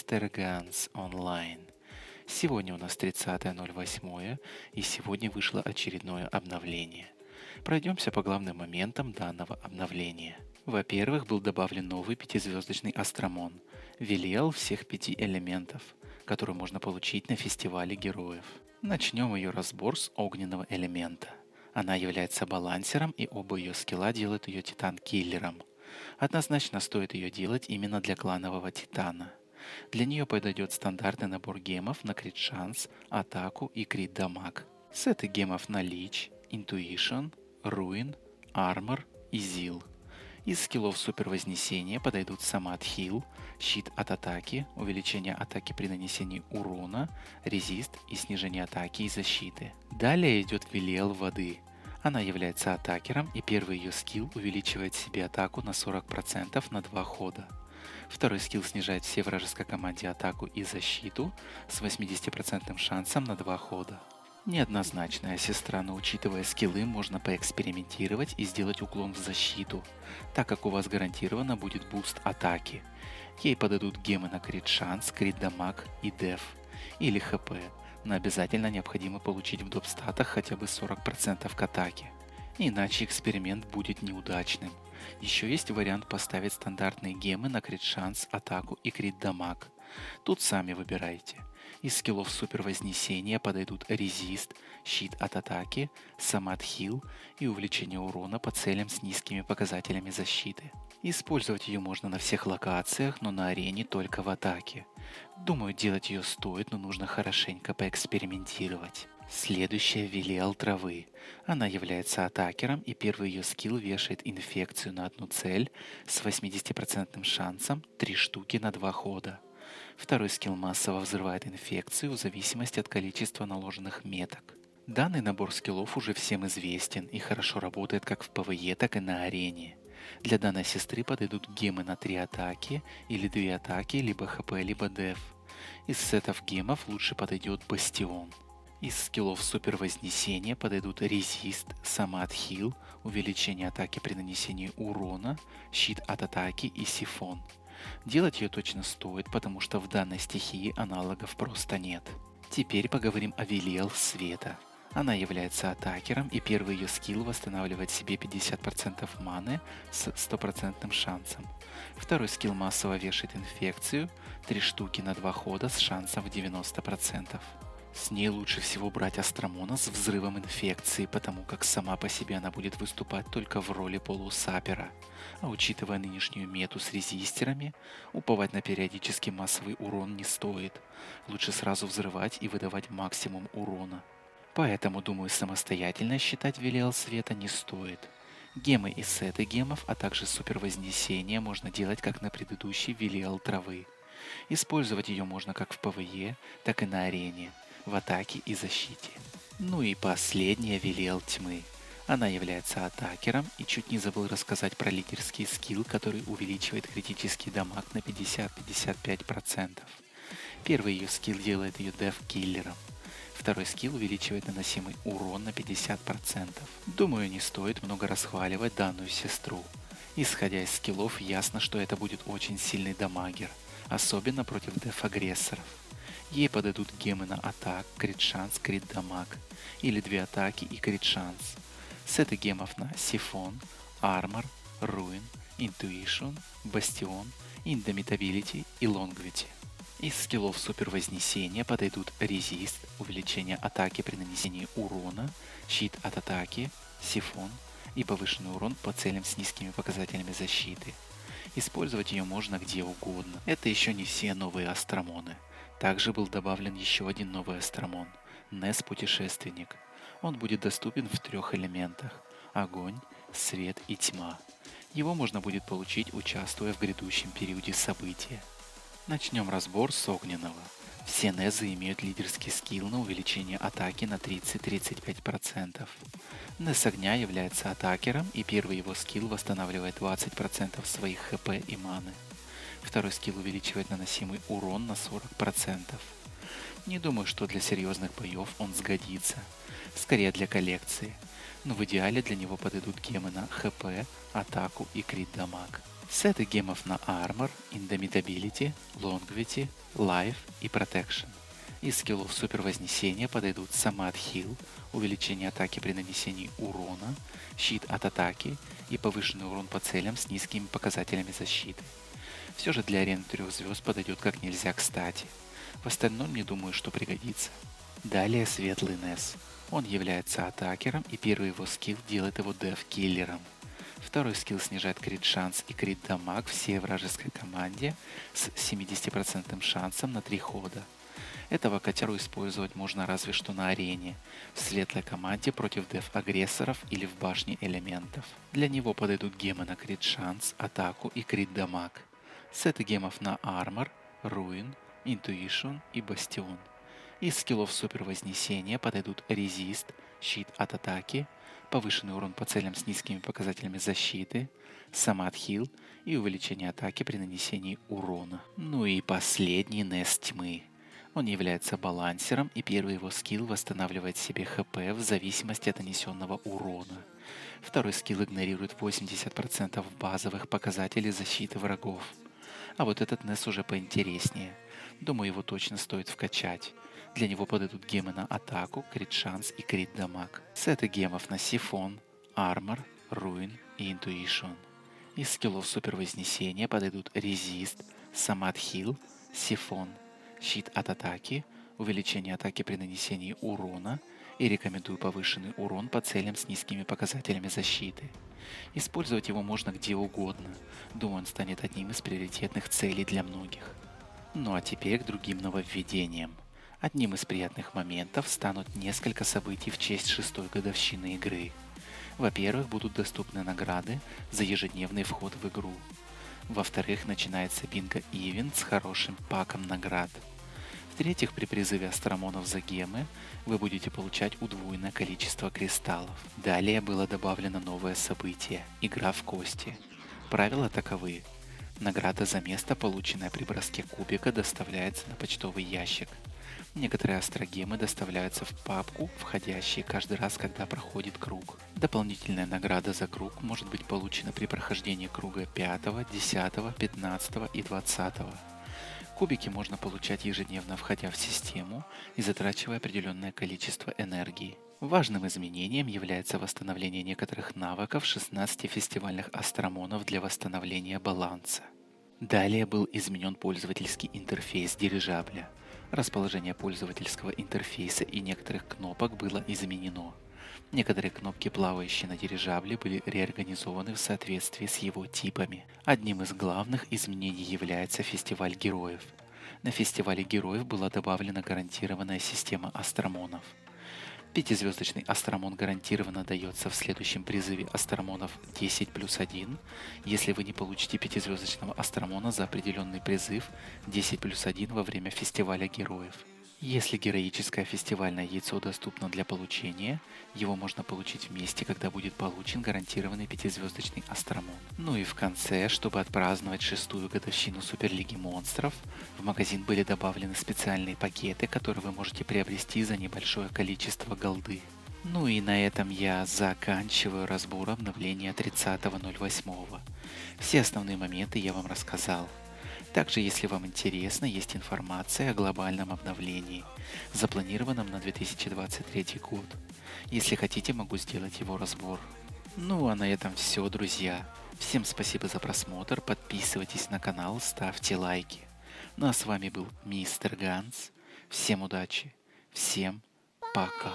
Tergans Online. Сегодня у нас 30.08 и сегодня вышло очередное обновление. Пройдемся по главным моментам данного обновления. Во-первых, был добавлен новый пятизвездочный астромон Велиал всех 5 элементов, который можно получить на фестивале героев. Начнем ее разбор с огненного элемента. Она является балансером, и оба ее скилла делают ее титан-киллером. Однозначно стоит ее делать именно для кланового титана. Для нее подойдет стандартный набор гемов на крит шанс, атаку и крит дамаг. Сеты гемов на Лич, Intuition, Ruin, Armor и Зил. Из скиллов Супер Вознесения подойдут Самад Хил, щит от атаки, увеличение атаки при нанесении урона, резист и снижение атаки и защиты. Далее идет Велиал Воды. Она является атакером, и первый ее скилл увеличивает себе атаку на 40% на 2 хода. Второй скилл снижает всей вражеской команде атаку и защиту с 80% шансом на 2 хода. Неоднозначная сестра, но учитывая скиллы, можно поэкспериментировать и сделать уклон в защиту, так как у вас гарантированно будет буст атаки. Ей подойдут гемы на крит шанс, крит дамаг и деф, или хп, но обязательно необходимо получить в доп-статах хотя бы 40% к атаке. Иначе эксперимент будет неудачным. Еще есть вариант поставить стандартные гемы на крит шанс, атаку и крит дамаг. Тут сами выбирайте. Из скиллов Супер Вознесения подойдут резист, щит от атаки, самад хил и увеличение урона по целям с низкими показателями защиты. Использовать ее можно на всех локациях, но на арене только в атаке. Думаю, делать ее стоит, но нужно хорошенько поэкспериментировать. Следующая Велиал Травы. Она является атакером, и первый ее скилл вешает инфекцию на одну цель с 80% шансом 3 штуки на 2 хода. Второй скилл массово взрывает инфекцию в зависимости от количества наложенных меток. Данный набор скиллов уже всем известен и хорошо работает как в ПВЕ, так и на арене. Для данной сестры подойдут гемы на 3 атаки или 2 атаки, либо ХП, либо деф. Из сетов гемов лучше подойдет Бастион. Из скиллов Супер Вознесения подойдут резист, самад хил, увеличение атаки при нанесении урона, щит от атаки и сифон. Делать ее точно стоит, потому что в данной стихии аналогов просто нет. Теперь поговорим о Велиал Света. Она является атакером, и первый ее скилл восстанавливает себе 50% маны с 100% шансом. Второй скилл массово вешает инфекцию, 3 штуки на 2 хода с шансом в 90%. С ней лучше всего брать Астромона с взрывом инфекции, потому как сама по себе она будет выступать только в роли полусапера. А учитывая нынешнюю мету с резистерами, уповать на периодический массовый урон не стоит. Лучше сразу взрывать и выдавать максимум урона. Поэтому, думаю, самостоятельно считать Велиал Света не стоит. Гемы и сеты гемов, а также Супер Вознесение можно делать как на предыдущей Велиал Травы. Использовать ее можно как в ПВЕ, так и на арене, в атаке и защите. Ну и последняя Велиал Тьмы. Она является атакером, и чуть не забыл рассказать про лидерский скилл, который увеличивает критический дамаг на 50-55%. Первый ее скилл делает ее деф-киллером. Второй скилл увеличивает наносимый урон на 50%. Думаю, не стоит много расхваливать данную сестру. Исходя из скиллов, ясно, что это будет очень сильный дамагер, особенно против деф-агрессоров. Ей подойдут гемы на атак, крит шанс, крит дамаг, или 2 атаки и крит шанс. Сеты гемов на Сифон, Armor, Ruin, Intuition, Bastion, Indomitability и Longevity. Из скиллов Супер Вознесения подойдут резист, увеличение атаки при нанесении урона, щит от атаки, сифон и повышенный урон по целям с низкими показателями защиты. Использовать ее можно где угодно. Это еще не все новые астромоны. Также был добавлен еще один новый астромон – Нес Путешественник. Он будет доступен в 3 элементах – огонь, свет и тьма. Его можно будет получить, участвуя в грядущем периоде события. Начнем разбор с огненного. Все Незы имеют лидерский скилл на увеличение атаки на 30-35%. Нез огня является атакером, и первый его скилл восстанавливает 20% своих хп и маны. Второй скилл увеличивает наносимый урон на 40%. Не думаю, что для серьезных боев он сгодится. Скорее для коллекции. но в идеале для него подойдут гемы на ХП, атаку и крит дамаг. Сеты гемов на Armor, Indomitability, Longevity, Life и Protection. Из скиллов Супер Вознесения подойдут Самад Хил, увеличение атаки при нанесении урона, щит от атаки и повышенный урон по целям с низкими показателями защиты. Все же для арены 3 звезд подойдет как нельзя кстати. В остальном не думаю, что пригодится. Далее Светлый Несс. Он является атакером, и первый его скилл делает его деф-киллером. Второй скилл снижает крит шанс и крит дамаг всей вражеской команде с 70% шансом на 3 хода. Этого котяру использовать можно разве что на арене, в светлой команде против деф-агрессоров или в башне элементов. Для него подойдут гемы на крит шанс, атаку и крит дамаг. Сеты гемов на Armor, Ruin, Intuition и Бастион. Из скиллов Супер Вознесения подойдут Резист, щит от атаки, повышенный урон по целям с низкими показателями защиты, Самад Хил и увеличение атаки при нанесении урона. Ну и последний Несс Тьмы. Он является балансером, и первый его скилл восстанавливает себе ХП в зависимости от нанесенного урона. Второй скилл игнорирует 80% базовых показателей защиты врагов. А вот этот Несс уже поинтереснее. Думаю, его точно стоит вкачать. Для него подойдут гемы на атаку, крит шанс и крит дамаг. Сеты гемов на Сифон, Armor, Ruin и Intuition. Из скиллов Супер Вознесения подойдут Резист, Самад Хил, Сифон, щит от атаки, увеличение атаки при нанесении урона и рекомендую повышенный урон по целям с низкими показателями защиты. Использовать его можно где угодно. Думаю, он станет одним из приоритетных целей для многих. Ну а теперь к другим нововведениям. Одним из приятных моментов станут несколько событий в честь 6-й годовщины игры. Во-первых, будут доступны награды за ежедневный вход в игру. Во-вторых, начинается бинго-ивент с хорошим паком наград. В-третьих, при призыве астромонов за гемы вы будете получать удвоенное количество кристаллов. Далее было добавлено новое событие – игра в кости. Правила таковы. Награда за место, полученное при броске кубика, доставляется на почтовый ящик. Некоторые астрогемы доставляются в папку, входящие каждый раз, когда проходит круг. Дополнительная награда за круг может быть получена при прохождении круга 5, 10, 15 и 20. Кубики можно получать ежедневно, входя в систему и затрачивая определенное количество энергии. Важным изменением является восстановление некоторых навыков 16 фестивальных астромонов для восстановления баланса. Далее был изменен пользовательский интерфейс дирижабля. Расположение пользовательского интерфейса и некоторых кнопок было изменено. Некоторые кнопки, плавающие на дирижабле, были реорганизованы в соответствии с его типами. Одним из главных изменений является фестиваль героев. На фестивале героев была добавлена гарантированная система астромонов. 5-звездочный астромон гарантированно дается в следующем призыве астромонов 10+1, если вы не получите 5-звездочного астромона за определенный призыв 10+1 во время фестиваля героев. Если героическое фестивальное яйцо доступно для получения, его можно получить вместе, когда будет получен гарантированный 5-звездочный астромон. Ну и в конце, чтобы отпраздновать 6-ю годовщину Суперлиги Монстров, в магазин были добавлены специальные пакеты, которые вы можете приобрести за небольшое количество голды. Ну и на этом я заканчиваю разбор обновления 30.08. Все основные моменты я вам рассказал. Также, если вам интересно, есть информация о глобальном обновлении, запланированном на 2023 год. Если хотите, могу сделать его разбор. Ну а на этом все, друзья. Всем спасибо за просмотр, подписывайтесь на канал, ставьте лайки. Ну а с вами был Мистер Ганс. Всем удачи, всем пока.